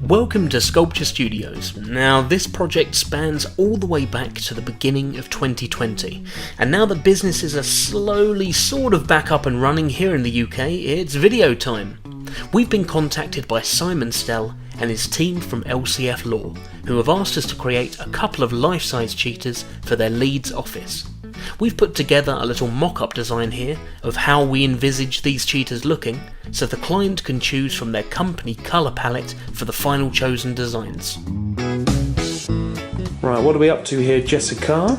Welcome to Sculpture Studios. Now this project spans all the way back to the beginning of 2020, and now that businesses are slowly sort of back up and running here in the UK, it's video time. We've been contacted by Simon Stell and his team from LCF Law, who have asked us to create a couple of life-size cheetahs for their Leeds office. We've put together a little mock-up design here of how we envisage these cheetahs looking, so the client can choose from their company colour palette for the final chosen designs. Right, what are we up to here, Jessica?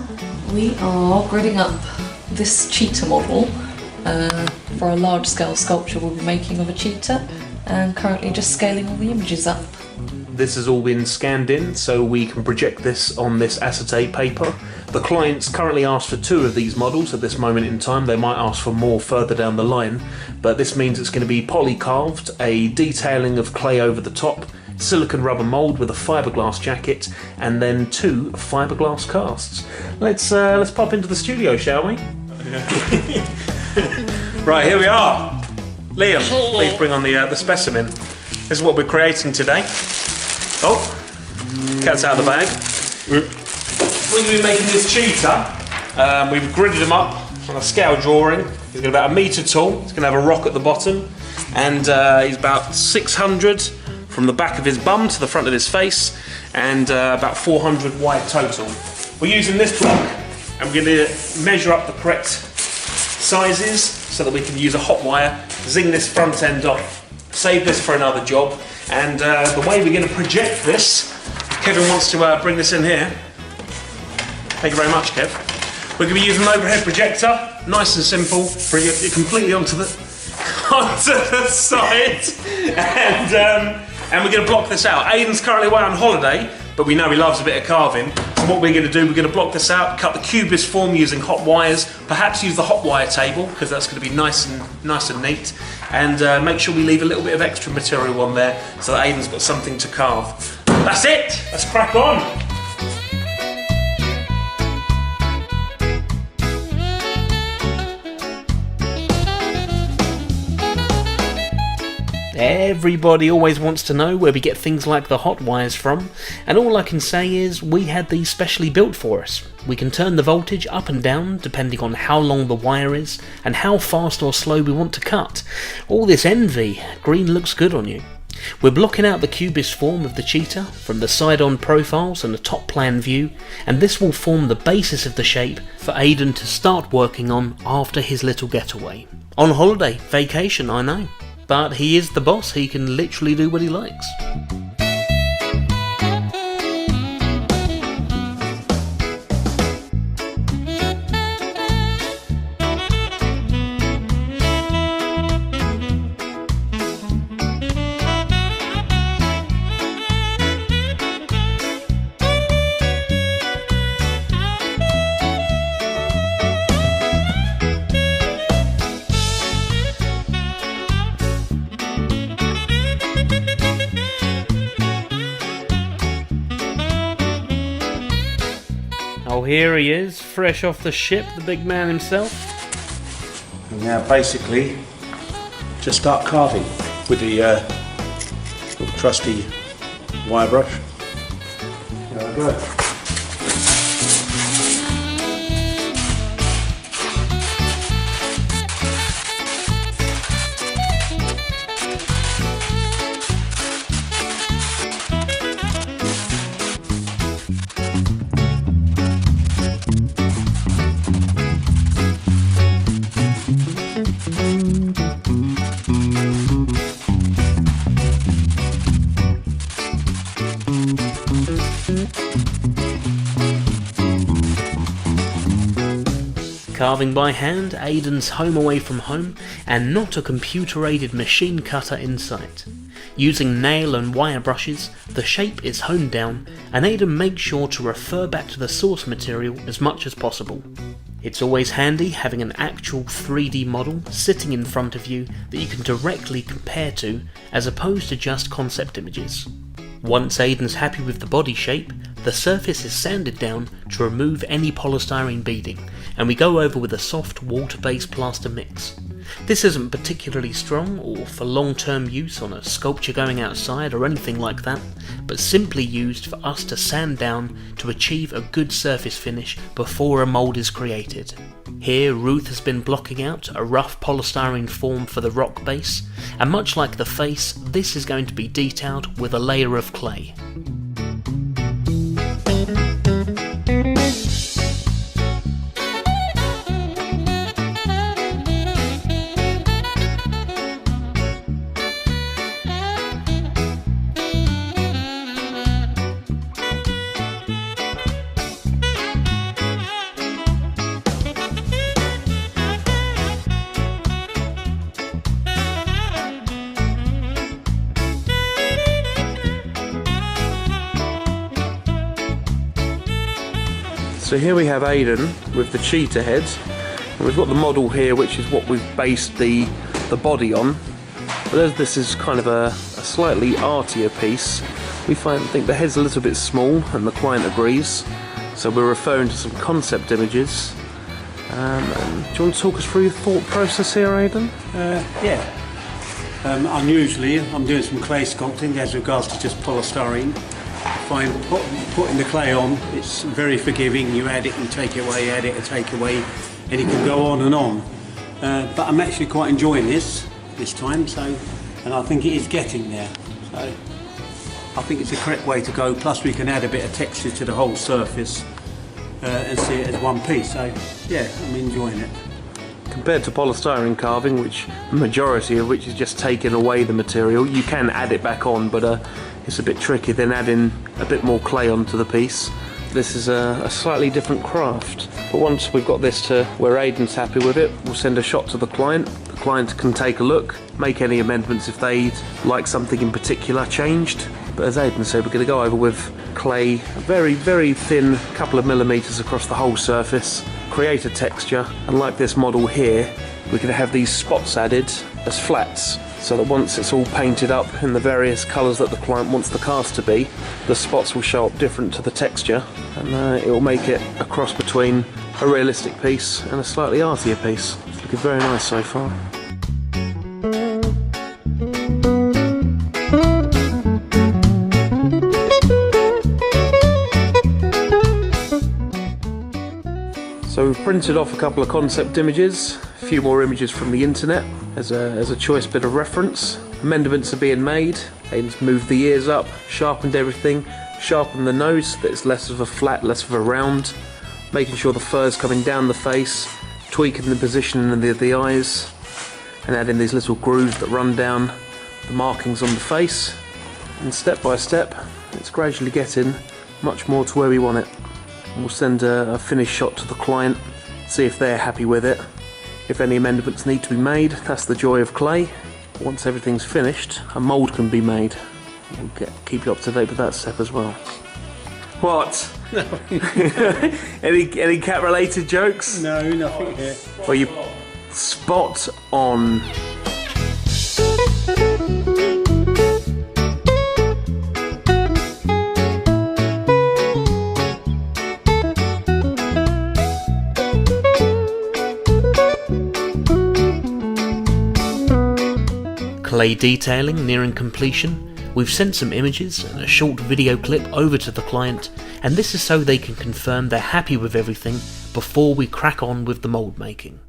We are gridding up this cheetah model for a large-scale sculpture we'll be making of a cheetah, and currently just scaling all the images up. This has all been scanned in so we can project this on this acetate paper. The client's currently asked for 2 of these models at this moment in time. They might ask for more further down the line, but this means it's going to be poly-carved, a detailing of clay over the top, silicone rubber mould with a fiberglass jacket, and then 2 fiberglass casts. Let's pop into the studio, shall we? Right, here we are. Liam, please bring on the specimen. This is what we're creating today. Oh, cat's out of the bag. We're going to be making this cheetah. We've gridded him up on a scale drawing. He's got about 1 metre tall. He's going to have a rock at the bottom, and he's about 600 from the back of his bum to the front of his face, and about 400 wide total. We're using this block, and we're going to measure up the correct sizes so that we can use a hot wire, zing this front end off, save this for another job. And the way we're going to project this, Kevin wants to bring this in here. Thank you very much, Kev. We're going to be using an overhead projector, nice and simple. Bring it completely onto the side, and we're going to block this out. Aiden's currently away on holiday, but we know he loves a bit of carving. So what we're going to do, we're going to block this out, cut the cubist form using hot wires, perhaps use the hot wire table because that's going to be nice and neat, and make sure we leave a little bit of extra material on there so that Aiden's got something to carve. That's it. Let's crack on. Everybody always wants to know where we get things like the hot wires from, and all I can say is we had these specially built for us. We can turn the voltage up and down depending on how long the wire is and how fast or slow we want to cut. All this envy, green looks good on you. We're blocking out the cubist form of the cheetah from the side-on profiles and the top plan view, and this will form the basis of the shape for Aiden to start working on after his little getaway. On holiday, vacation, I know. But he is the boss, he can literally do what he likes. Oh, here he is, fresh off the ship, the big man himself. And now basically, just start carving with the little trusty wire brush. There we go. Carving by hand, Aiden's home away from home, and not a computer-aided machine cutter in sight. Using nail and wire brushes, the shape is honed down, and Aiden makes sure to refer back to the source material as much as possible. It's always handy having an actual 3D model sitting in front of you that you can directly compare to, as opposed to just concept images. Once Aiden's happy with the body shape, the surface is sanded down to remove any polystyrene beading, and we go over with a soft water-based plaster mix. This isn't particularly strong or for long-term use on a sculpture going outside or anything like that, but simply used for us to sand down to achieve a good surface finish before a mould is created. Here Ruth has been blocking out a rough polystyrene form for the rock base, and much like the face, this is going to be detailed with a layer of clay. So here we have Aidan with the cheetah heads, and we've got the model here, which is what we've based the body on. But as this is kind of a slightly artier piece, we think the head's a little bit small, and the client agrees. So we're referring to some concept images. And do you want to talk us through your thought process here, Aidan? Yeah. Unusually, I'm doing some clay sculpting as regards to just polystyrene. Find putting the clay on, it's very forgiving. You add it and take it away, add it and take away, and it can go on and on. But I'm actually quite enjoying this time, and I think it is getting there. So I think it's the correct way to go. Plus, we can add a bit of texture to the whole surface and see it as one piece. So yeah, I'm enjoying it. Compared to polystyrene carving, which the majority of which is just taking away the material, you can add it back on, but it's a bit tricky. Then adding a bit more clay onto the piece. This is a slightly different craft. But once we've got this to where Aidan's happy with it, we'll send a shot to the client. The client can take a look, make any amendments if they'd like something in particular changed. But as Aidan said, we're going to go over with clay, a very, very thin couple of millimetres across the whole surface, create a texture, and like this model here, we're going to have these spots added as flats, so that once it's all painted up in the various colours that the client wants the cast to be, the spots will show up different to the texture, and it will make it a cross between a realistic piece and a slightly artier piece. It's looking very nice so far. So we've printed off a couple of concept images, a few more images from the internet as a choice bit of reference. Amendments are being made. Aidan's moved the ears up, sharpened everything, sharpened the nose so that it's less of a flat, less of a round, making sure the fur's coming down the face, tweaking the position of the eyes, and adding these little grooves that run down the markings on the face. And step by step, it's gradually getting much more to where we want it. We'll send a finished shot to the client, see if they're happy with it. If any amendments need to be made, that's the joy of clay. Once everything's finished, a mould can be made. We'll keep you up to date with that step as well. What? No. any cat related jokes? No, nothing here. Well, you spot on. Clay detailing nearing completion. We've sent some images and a short video clip over to the client, and this is so they can confirm they're happy with everything before we crack on with the mould making.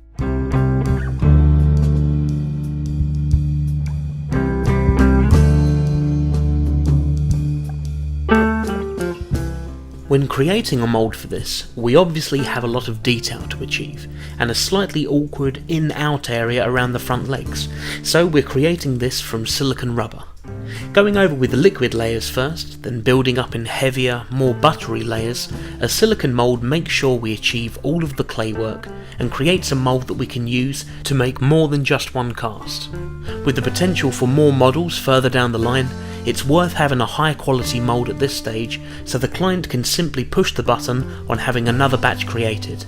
When creating a mould for this, we obviously have a lot of detail to achieve, and a slightly awkward in-out area around the front legs, so we're creating this from silicone rubber. Going over with the liquid layers first, then building up in heavier, more buttery layers, a silicone mould makes sure we achieve all of the clay work, and creates a mould that we can use to make more than just one cast. With the potential for more models further down the line, it's worth having a high quality mould at this stage so the client can simply push the button on having another batch created.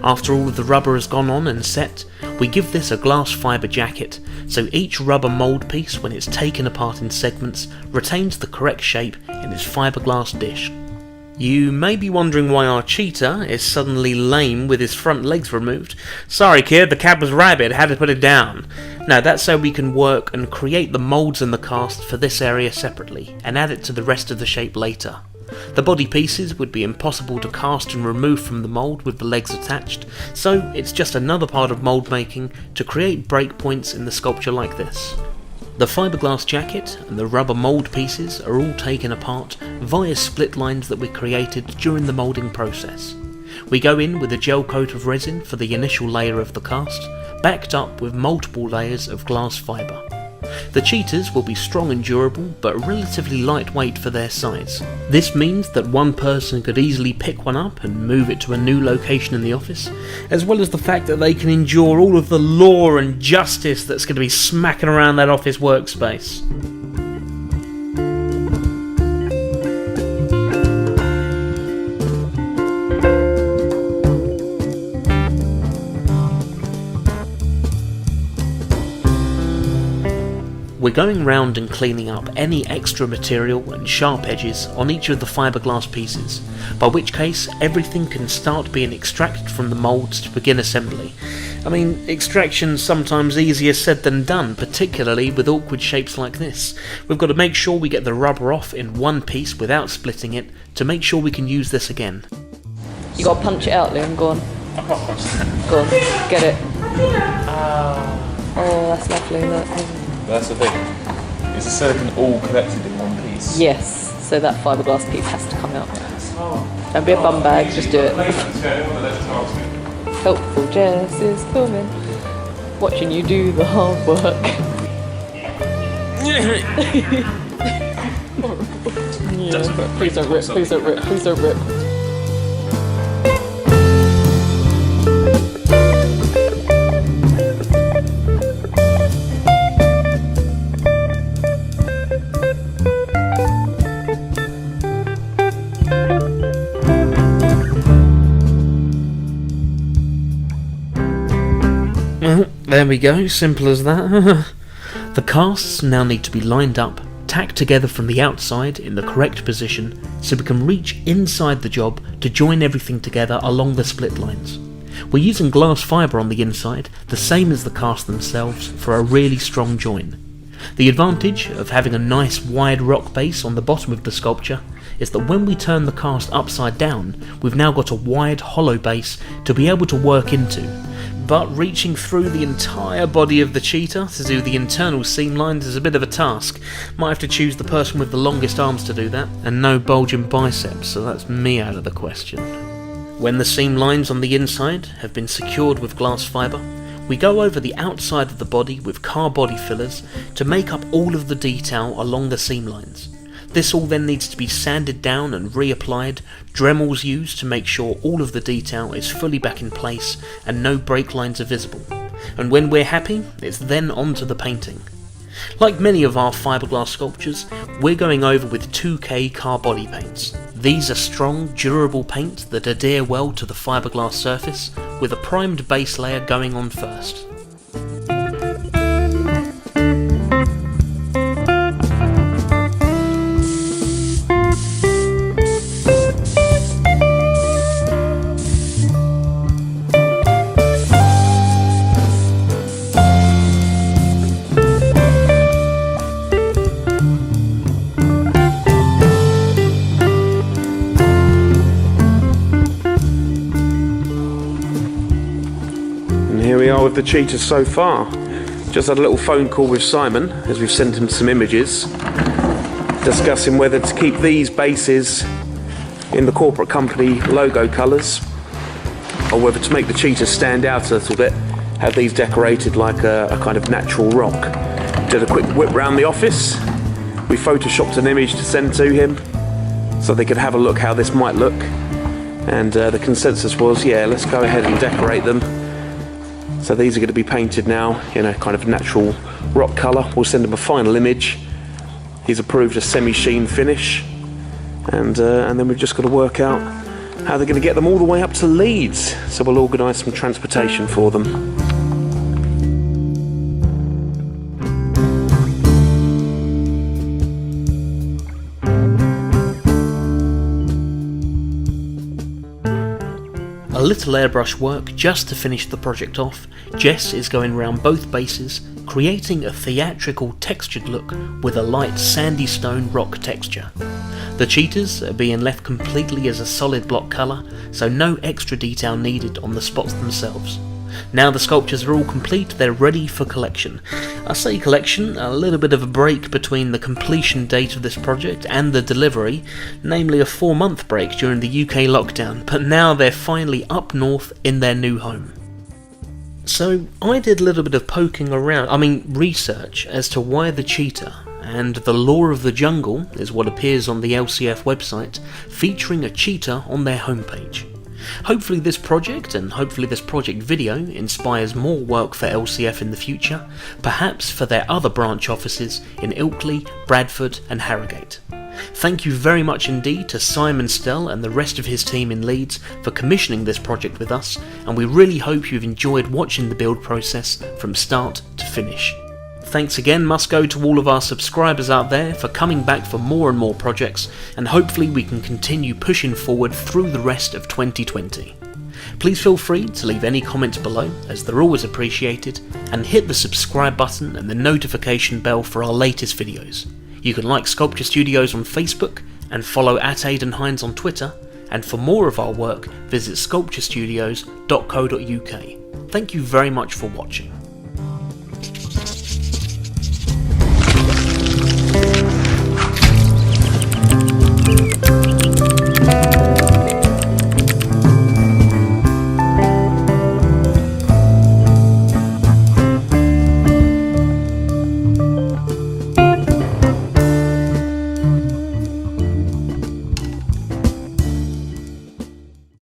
After all of the rubber has gone on and set, we give this a glass fibre jacket so each rubber mould piece, when it's taken apart in segments, retains the correct shape in its fiberglass dish. You may be wondering why our cheetah is suddenly lame with his front legs removed. Sorry kid, the cab was rabid, had to put it down. No, that's so we can work and create the moulds in the cast for this area separately, and add it to the rest of the shape later. The body pieces would be impossible to cast and remove from the mould with the legs attached, so it's just another part of mould making to create breakpoints in the sculpture like this. The fiberglass jacket and the rubber mould pieces are all taken apart via split lines that we created during the moulding process. We go in with a gel coat of resin for the initial layer of the cast, backed up with multiple layers of glass fibre. The Cheetahs will be strong and durable, but relatively lightweight for their size. This means that one person could easily pick one up and move it to a new location in the office, as well as the fact that they can endure all of the law and justice that's going to be smacking around that office workspace. We're going round and cleaning up any extra material and sharp edges on each of the fiberglass pieces, by which case everything can start being extracted from the moulds to begin assembly. I mean, extraction's sometimes easier said than done, particularly with awkward shapes like this. We've got to make sure we get the rubber off in one piece without splitting it to make sure we can use this again. You gotta punch it out, Liam, go on. Go on, get it. Oh, that's lovely, look. That's the thing. Is the silicone all collected in one piece? Yes, so that fiberglass piece has to come out. Don't be a bum bag, just do it. Helpful Jess is coming. Watching you do the hard work. Yeah, but please don't rip, please don't rip, please don't rip. There we go, simple as that. The casts now need to be lined up, tacked together from the outside in the correct position so we can reach inside the job to join everything together along the split lines. We're using glass fibre on the inside, the same as the cast themselves, for a really strong join. The advantage of having a nice wide rock base on the bottom of the sculpture is that when we turn the cast upside down, we've now got a wide hollow base to be able to work into. But reaching through the entire body of the cheetah to do the internal seam lines is a bit of a task. Might have to choose the person with the longest arms to do that, and no bulging biceps, so that's me out of the question. When the seam lines on the inside have been secured with glass fibre, we go over the outside of the body with car body fillers to make up all of the detail along the seam lines. This all then needs to be sanded down and reapplied, Dremels used to make sure all of the detail is fully back in place and no break lines are visible. And when we're happy, it's then on to the painting. Like many of our fiberglass sculptures, we're going over with 2K car body paints. These are strong, durable paints that adhere well to the fiberglass surface, with a primed base layer going on first. Here we are with the cheetahs so far. Just had a little phone call with Simon as we've sent him some images discussing whether to keep these bases in the corporate company logo colours or whether to make the cheetahs stand out a little bit, have these decorated like a kind of natural rock. Did a quick whip round the office. We photoshopped an image to send to him so they could have a look how this might look, and the consensus was, yeah, let's go ahead and decorate them. So these are going to be painted now in a kind of natural rock colour. We'll send him a final image. He's approved a semi-sheen finish, and then we've just got to work out how they're going to get them all the way up to Leeds. So we'll organise some transportation for them. little airbrush work just to finish the project off, Jess is going around both bases, creating a theatrical textured look with a light sandy stone rock texture. The cheetahs are being left completely as a solid block colour, so no extra detail needed on the spots themselves. Now the sculptures are all complete, they're ready for collection. I say collection, a little bit of a break between the completion date of this project and the delivery, namely a 4-month break during the UK lockdown, but now they're finally up north in their new home. So I did a little bit of poking around, research as to why the cheetah, and the lore of the jungle is what appears on the LCF website, featuring a cheetah on their homepage. Hopefully this project, and hopefully this project video, inspires more work for LCF in the future, perhaps for their other branch offices in Ilkley, Bradford and Harrogate. Thank you very much indeed to Simon Stell and the rest of his team in Leeds for commissioning this project with us, and we really hope you've enjoyed watching the build process from start to finish. Thanks again must go to all of our subscribers out there for coming back for more and more projects, and hopefully we can continue pushing forward through the rest of 2020. Please feel free to leave any comments below, as they're always appreciated, and hit the subscribe button and the notification bell for our latest videos. You can like Sculpture Studios on Facebook and follow @AidenHines on Twitter, and for more of our work visit sculpturestudios.co.uk. Thank you very much for watching.